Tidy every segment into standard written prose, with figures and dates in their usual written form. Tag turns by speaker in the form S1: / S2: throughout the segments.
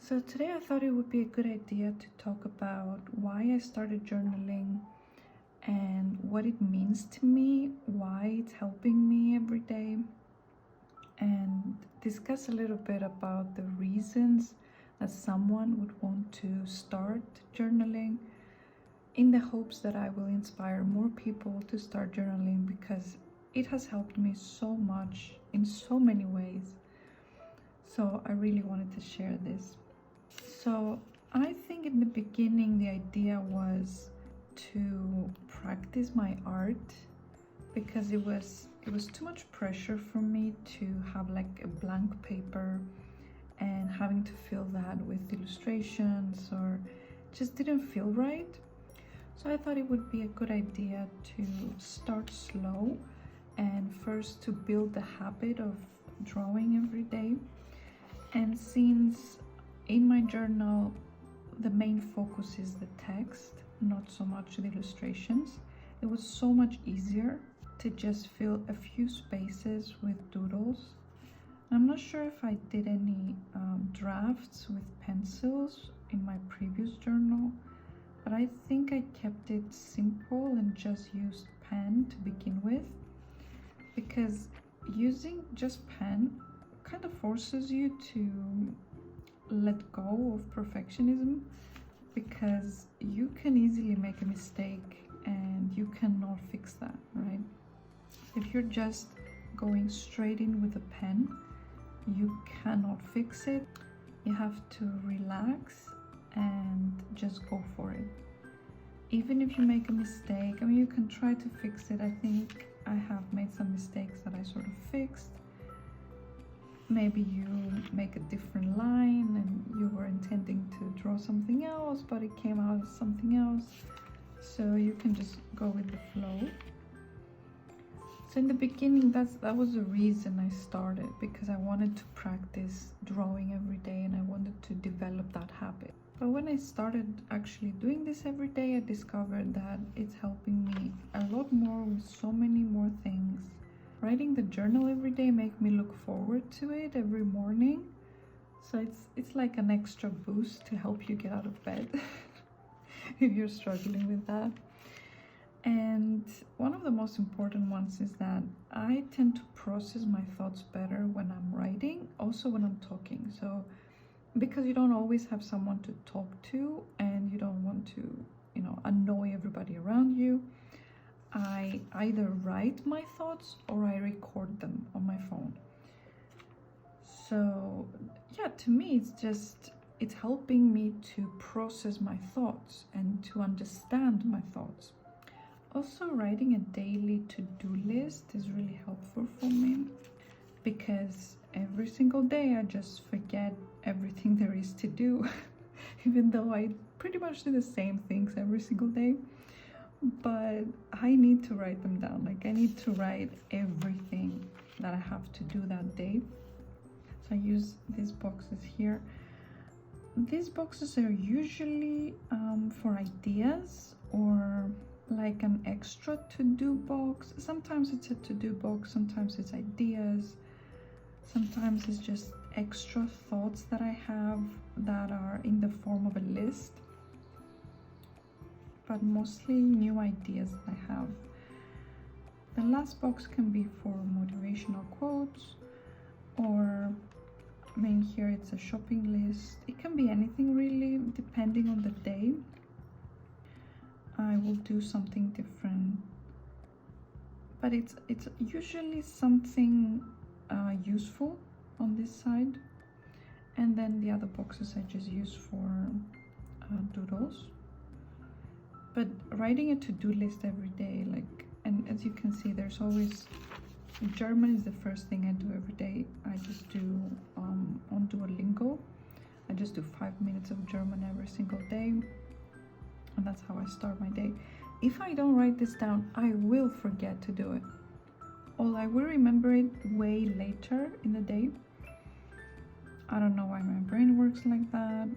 S1: So today I thought it would be a good idea to talk about why I started journaling and what it means to me, why it's helping me every day, and discuss a little bit about the reasons that someone would want to start journaling, in the hopes that I will inspire more people to start journaling, because it has helped me so much in so many ways. So I really wanted to share this. So I think in the beginning the idea was to practice my art, because it was too much pressure for me to have like a blank paper and having to fill that with illustrations, or just didn't feel right. So I thought it would be a good idea to start slow and first to build the habit of drawing every day. And since in my journal the main focus is the text, not so much the illustrations, it was so much easier to just fill a few spaces with doodles. I'm not sure if I did any drafts with pencils in my previous journal, but I think I kept it simple and just used pen to begin with, because using just pen kind of forces you to let go of perfectionism, because you can easily make a mistake and you cannot fix that, right? If you're just going straight in with a pen, you cannot fix it. You have to relax and just go for it. Even if you make a mistake, I mean, you can try to fix it. I think I have made some mistakes that I sort of fixed. Maybe you make a different line and you were intending to draw something else, but it came out as something else. So you can just go with the flow. So in the beginning, that was the reason I started, because I wanted to practice drawing every day and I wanted to develop that habit. But when I started actually doing this every day, I discovered that it's helping me a lot more with so many more things. Writing the journal every day makes me look forward to it every morning. So it's like an extra boost to help you get out of bed if you're struggling with that. And one of the most important ones is that I tend to process my thoughts better when I'm writing, also when I'm talking. So because you don't always have someone to talk to and you don't want to, annoy everybody around you, I either write my thoughts or I record them on my phone. So yeah, to me it's helping me to process my thoughts and to understand my thoughts. Also, writing a daily to-do list is really helpful for me, because every single day I just forget everything there is to do, even though I pretty much do the same things every single day. But I need to write them down. Like, I need to write everything that I have to do that day. So I use these boxes here. These boxes are usually for ideas, or like an extra to-do box. Sometimes it's a to-do box, sometimes it's ideas, sometimes it's just extra thoughts that I have that are in the form of a list, but mostly new ideas that I have. The last box can be for motivational quotes, or here it's a shopping list. It can be anything really, depending on the day. I will do something different, but it's usually something useful on this side, and then the other boxes I just use for doodles. But writing a to-do list every day, and as you can see, there's always, German is the first thing I do every day. I just do on Duolingo, I just do 5 minutes of German every single day, and that's how I start my day. If I don't write this down, I will forget to do it, or I will remember it way later in the day. I don't know why my brain works like that,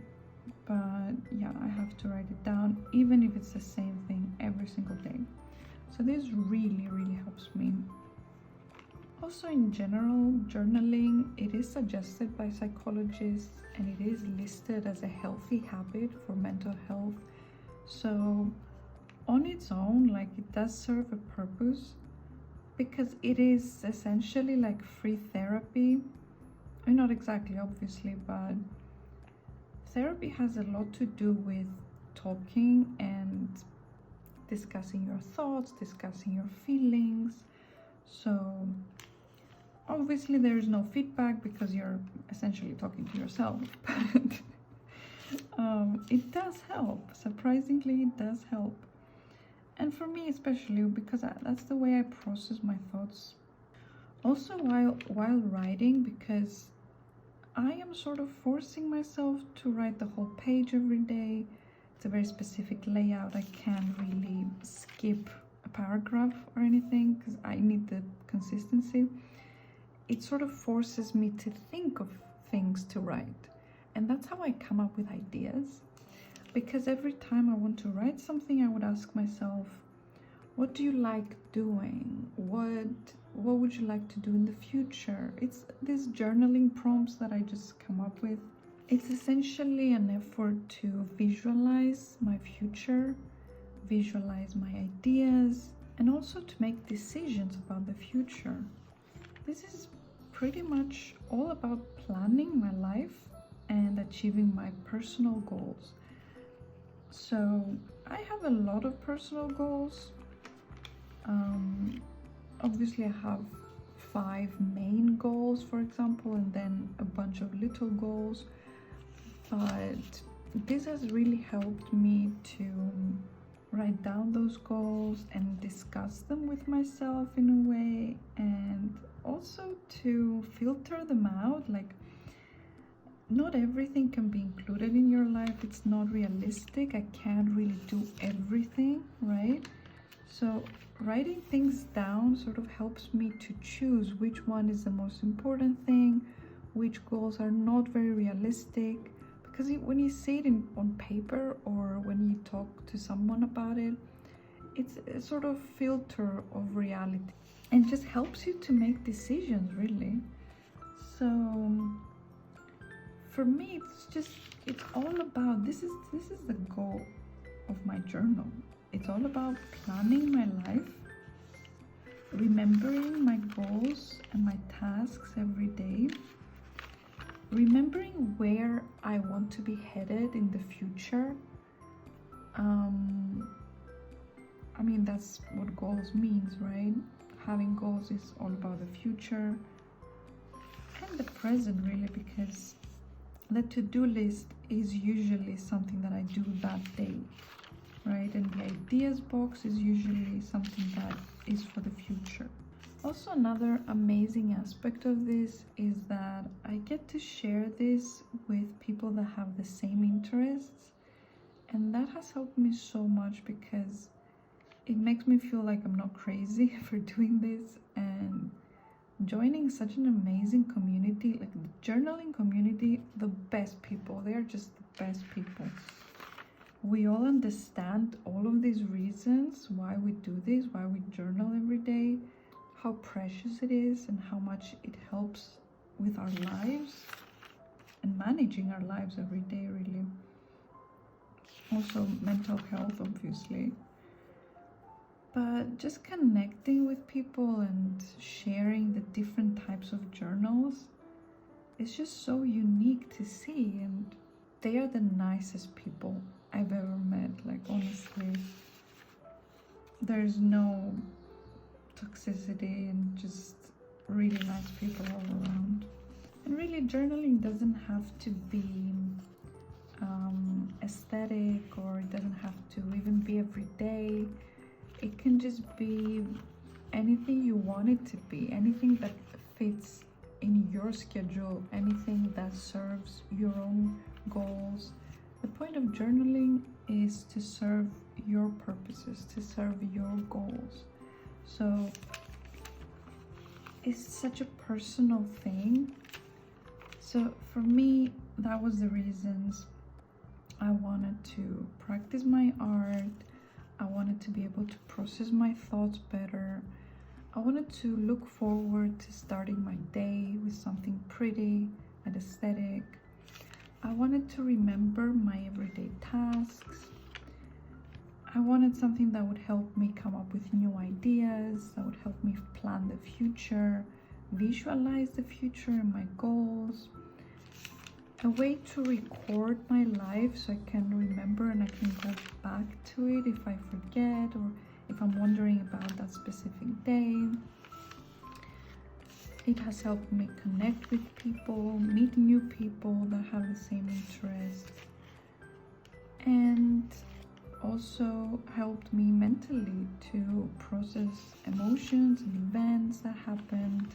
S1: but yeah, I have to write it down, even if it's the same thing every single day. So this really helps me. Also, in general, journaling, it is suggested by psychologists and it is listed as a healthy habit for mental health. So on its own, like, it does serve a purpose because it is essentially like free therapy. I mean, not exactly, obviously, but therapy has a lot to do with talking and discussing your thoughts, discussing your feelings. So obviously there is no feedback because you're essentially talking to yourself, but it does help. Surprisingly, it does help. And for me especially, because that's the way I process my thoughts. Also while writing, because I am sort of forcing myself to write the whole page every day. It's a very specific layout. I can't really skip a paragraph or anything because I need the consistency. It sort of forces me to think of things to write. And that's how I come up with ideas. Because every time I want to write something, I would ask myself, what do you like doing? What would you like to do in the future? It's these journaling prompts that I just come up with. It's essentially an effort to visualize my future, visualize my ideas, and also to make decisions about the future. This is pretty much all about planning my life and achieving my personal goals. So I have a lot of personal goals. Obviously I have 5 main goals, for example, and then a bunch of little goals, but this has really helped me to write down those goals and discuss them with myself in a way, and also to filter them out. Like, not everything can be included in your life. It's not realistic. I can't really do everything, right? So writing things down sort of helps me to choose which one is the most important thing, which goals are not very realistic. Because when you see it on paper or when you talk to someone about it, it's a sort of filter of reality and just helps you to make decisions, really. So for me, it's all about, this is the goal of my journal. It's all about planning my life, remembering my goals and my tasks every day, remembering where I want to be headed in the future. I mean, that's what goals means, right? Having goals is all about the future and the present, really, because the to-do list is usually something that I do that day, right? And the ideas box is usually something that is for the future. Also, another amazing aspect of this is that I get to share this with people that have the same interests, and that has helped me so much because it makes me feel like I'm not crazy for doing this, and joining such an amazing community, like the journaling community, the best people. They are just the best people. We all understand all of these reasons why we do this, why we journal every day, how precious it is and how much it helps with our lives and managing our lives every day, really. Also mental health, obviously. But just connecting with people and sharing the different types of journals is just so unique to see, and they are the nicest people I've ever met. Like, honestly, there's no toxicity and just really nice people all around. And really, journaling doesn't have to be aesthetic, or it doesn't have to even be every day. It can just be anything you want it to be, anything that fits in your schedule, anything that serves your own goals. The point of journaling is to serve your purposes, to serve your goals. So it's such a personal thing. So for me, that was the reasons I wanted to practice my art. I wanted to be able to process my thoughts better. I wanted to look forward to starting my day with something pretty and aesthetic. I wanted to remember my everyday tasks. I wanted something that would help me come up with new ideas, that would help me plan the future, visualize the future and my goals. A way to record my life so I can remember and I can go back to it if I forget or if I'm wondering about that specific day. It has helped me connect with people, meet new people that have the same interests, and also helped me mentally to process emotions and events that happened.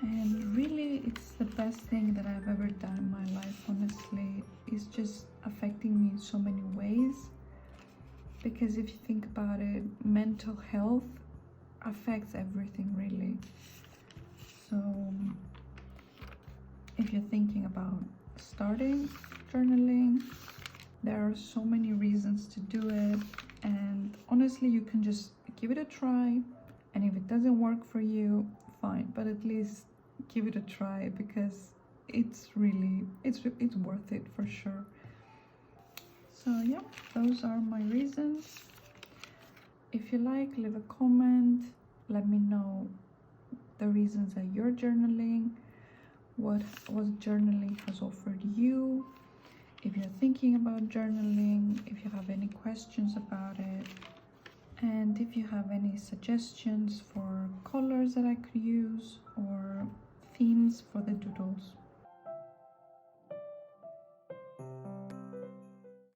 S1: And really, it's the best thing that I've ever done in my life, honestly. It's just affecting me in so many ways. Because if you think about it, mental health affects everything, really. So if you're thinking about starting journaling, there are so many reasons to do it. And honestly, you can just give it a try. And if it doesn't work for you, fine, but at least give it a try, because it's worth it for sure. So yeah, those are my reasons. If you like, leave a comment, let me know the reasons that you're journaling, what journaling has offered you, if you're thinking about journaling, if you have any questions about it, and if you have any suggestions for colors that I could use or themes for the doodles.